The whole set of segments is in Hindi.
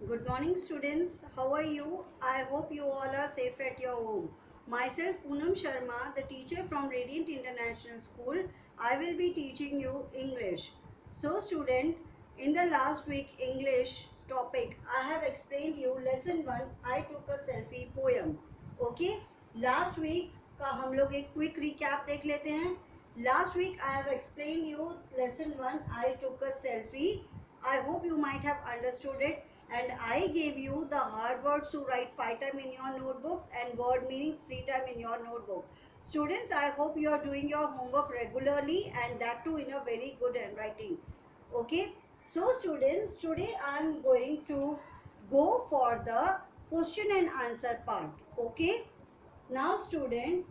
Good morning, students. How are you? I hope you all are safe at your home. Myself, Poonam Sharma, the teacher from Radiant International School, I will be teaching you English. So, student, in the last week English topic, I have explained you lesson 1, I took a selfie poem. Okay? Last week का हम लोग एक quick recap देख लेते हैं. Last week I have explained you lesson 1, I took a selfie. I hope you might have understood it, and I gave you the hard words to write 5 times in your notebooks and word meanings 3 times in your notebook. Students, I hope you are doing your homework regularly and that too in a very good handwriting. Okay. So students, today I am going to go for the question and answer part. Okay. Now student,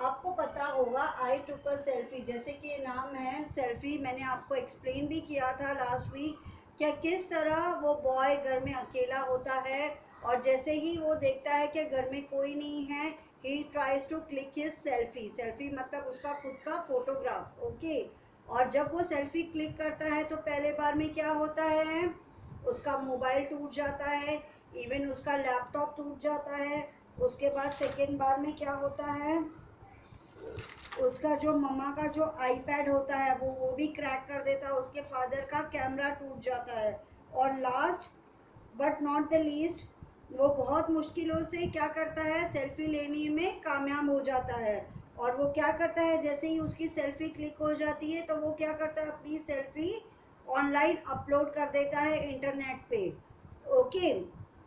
आपको पता होगा आई टुक अ सेल्फी, जैसे कि ये नाम है सेल्फी, मैंने आपको एक्सप्लेन भी किया था लास्ट वीक क्या किस तरह वो बॉय घर में अकेला होता है और जैसे ही वो देखता है कि घर में कोई नहीं है he tries to click his selfie. Selfie मतलब उसका खुद का फोटोग्राफ. ओके. और जब वो सेल्फी क्लिक करता है तो पहले बार में क्या होता है, उसका मोबाइल टूट जाता है, इवन उसका लैपटॉप टूट जाता है. उसके बाद सेकेंड बार में क्या होता है, उसका जो मम्मा का जो आईपैड होता है वो भी क्रैक कर देता है, उसके फादर का कैमरा टूट जाता है. और last but not the least, वो बहुत मुश्किलों से क्या करता है, सेल्फी लेने में कामयाब हो जाता है. और वो क्या करता है, जैसे ही उसकी सेल्फी क्लिक हो जाती है तो वो क्या करता है, अपनी सेल्फी ऑनलाइन अपलोड कर देता है इंटरनेट पे. ओके.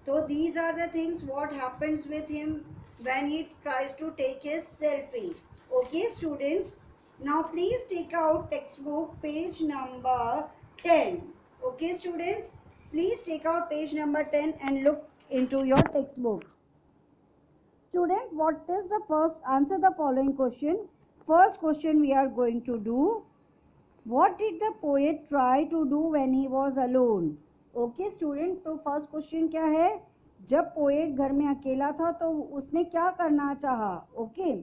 तो these are the things what happens with him when he tries to take his selfie. Okay, students. Now, please take out textbook page number 10. Okay, students. Please take out page number 10 and look into your textbook. Student, what is the first? Answer the following question. First question we are going to do. What did the poet try to do when he was alone? Okay, student. तो first question क्या है? जब poet घर में अकेला था तो उसने क्या करना चाहा? Okay.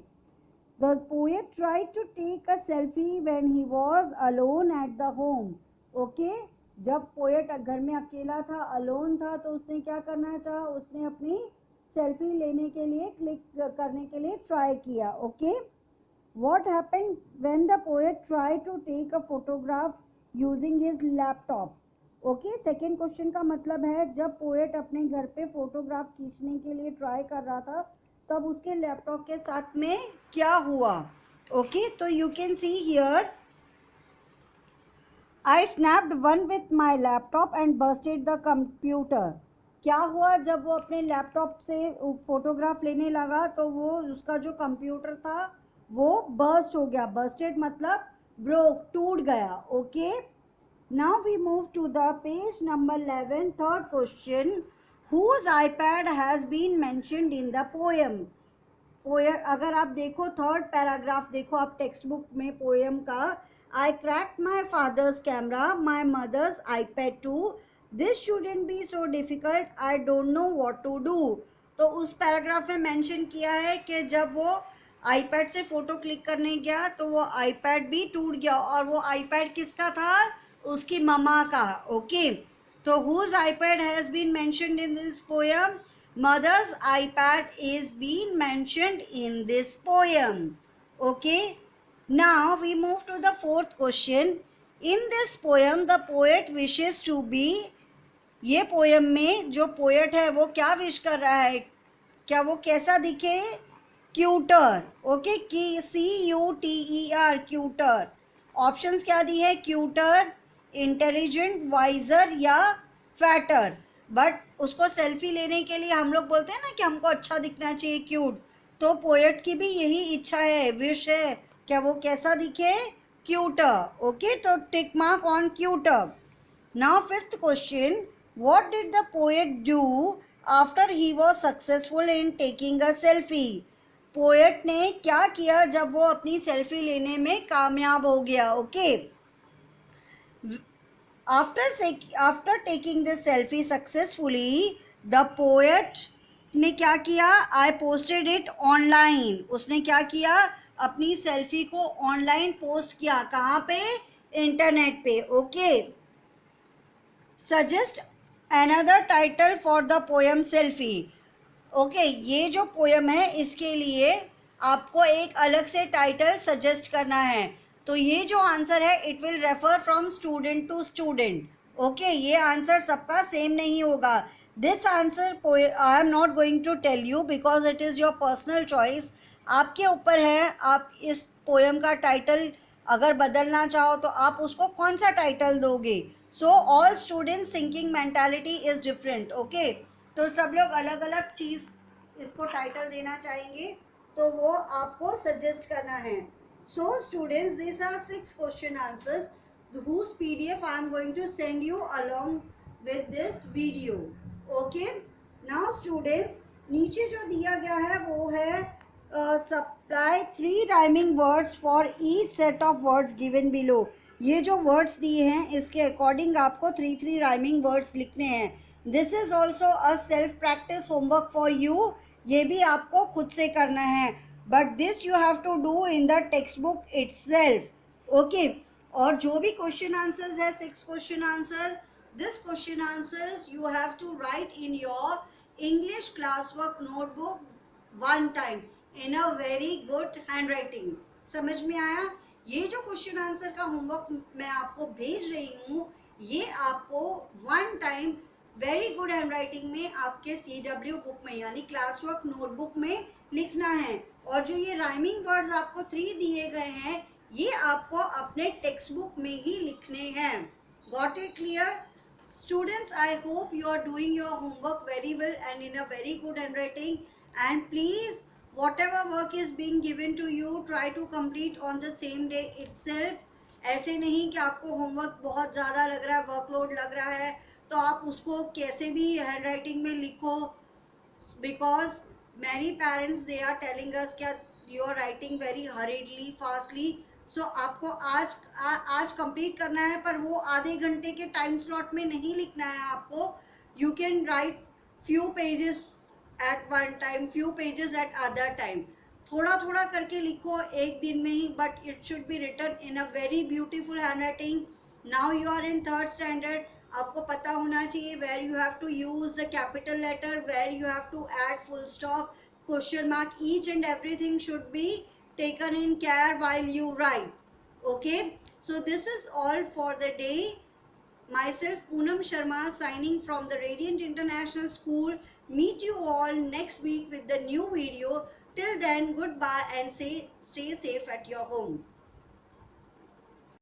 The poet tried to take a selfie when he was alone at the home. Okay? जब पोएट घर में अकेला था, अलोन था, तो उसने क्या करना चाहा, उसने अपनी सेल्फी लेने के लिए क्लिक करने के लिए ट्राई किया. Okay. What happened when the poet tried to take a photograph using his laptop? Okay. Second question का मतलब है जब पोएट अपने घर पे फोटोग्राफ खींचने के लिए ट्राई कर रहा था तब उसके लैपटॉप के साथ में क्या हुआ. ओके. तो you can see here, I snapped one with my laptop and Busted the computer. क्या हुआ, जब वो अपने लैपटॉप से फोटोग्राफ लेने लगा तो वो उसका जो कंप्यूटर था वो बर्स्ट हो गया. बस्टेड मतलब ब्रोक, टूट गया. Okay. Now we move to the page number 11. Third question, whose iPad has been mentioned in the poem. Poem, अगर आप देखो थर्ड पैराग्राफ देखो आप टेक्स्ट बुक में पोएम का, I cracked my father's camera, my mother's iPad too, this shouldn't be so difficult, I don't know what to do. तो उस पैराग्राफ में मेंशन किया है कि जब वो आईपैड से फोटो क्लिक करने गया तो वो आईपैड भी टूट गया. और वो आईपैड किसका था, उसकी मम्मा का. ओके. तो whose iPad has been mentioned in this poem? Mother's iPad is being mentioned in this poem. Okay. Now we move to the fourth question. In this poem, the poet wishes to be. ये पोएम में जो पोएट है वो क्या विश कर रहा है, क्या वो कैसा दिखे, cuter. Okay. CUTER, cuter. Options क्या दी है, क्यूटर, इंटेलिजेंट, वाइजर या फैटर. बट उसको सेल्फी लेने के लिए हम लोग बोलते हैं ना कि हमको अच्छा दिखना चाहिए, क्यूट. तो पोएट की भी यही इच्छा है, विश है, क्या वो कैसा दिखे, क्यूटर. ओके. तो tick mark on cuter. Now fifth question, what did the poet do after he was successful in taking a selfie. Poet ने क्या किया जब वो अपनी सेल्फी लेने में कामयाब हो गया. Okay. After taking the selfie successfully, the poet ने क्या किया, I posted it online. उसने क्या किया, अपनी सेल्फी को ऑनलाइन पोस्ट किया. कहाँ पे, इंटरनेट पे. Okay. Suggest another title for the poem selfie. Okay ये जो पोयम है इसके लिए आपको एक अलग से टाइटल सजेस्ट करना है. तो ये जो आंसर है it will refer from student to student. Okay ये आंसर सबका सेम नहीं होगा. This answer I am not going to tell you because it is your personal choice. आपके ऊपर है, आप इस पोयम का टाइटल अगर बदलना चाहो तो आप उसको कौन सा टाइटल दोगे. So all students thinking mentality is different. Okay तो सब लोग अलग अलग चीज़ इसको टाइटल देना चाहेंगे तो वो आपको सजेस्ट करना है. So students this are 6 question answers whose PDF I am going to send you along with this video. Okay. Now students नीचे जो दिया गया है वो है supply 3 rhyming words for each set of words given below. ये जो वर्ड्स दिए हैं इसके अकॉर्डिंग आपको 3 राइमिंग वर्ड्स लिखने हैं. This is also a self practice homework for you. ये भी आपको खुद से करना है but this you have to do in the text book itself. Okay और जो भी क्वेश्चन आंसर्स है 6 question answer, this question answers you have to write in your English class work notebook one time in a very good hand writing. समझ में आया. ये जो क्वेश्चन आंसर का होमवर्क मैं आपको भेज रही हूँ ये आपको one time very good hand writing में आपके CW बुक में यानी क्लास वर्क नोटबुक में लिखना है. और जो ये राइमिंग वर्ड्स आपको 3 दिए गए हैं ये आपको अपने टेक्स्ट बुक में ही लिखने हैं. Got it clear students? I hope you are doing your homework very well and in a very good handwriting. And please whatever work is being given to you try to complete on the same day itself. ऐसे नहीं कि आपको होमवर्क बहुत ज़्यादा लग रहा है, वर्कलोड लग रहा है तो आप उसको कैसे भी हैंड राइटिंग में लिखो. Because many parents they are telling us क्या you are writing very hurriedly fastly. So आपको आज कंप्लीट करना है पर वो आधे घंटे के टाइम स्लॉट में नहीं लिखना है आपको. You can write few pages at one time, few pages at other time. थोड़ा थोड़ा करके लिखो एक दिन में ही but it should be written in a very beautiful handwriting. Now you are in 3rd standard. आपको पता होना चाहिए where you have to use the capital letter, where you have to add full stop, question mark, each and everything should be taken in care while you write. Okay, so this is all for the day. Myself Poonam Sharma signing from the Radiant International School. Meet you all next week with the new video. Till then, goodbye and stay safe at your home.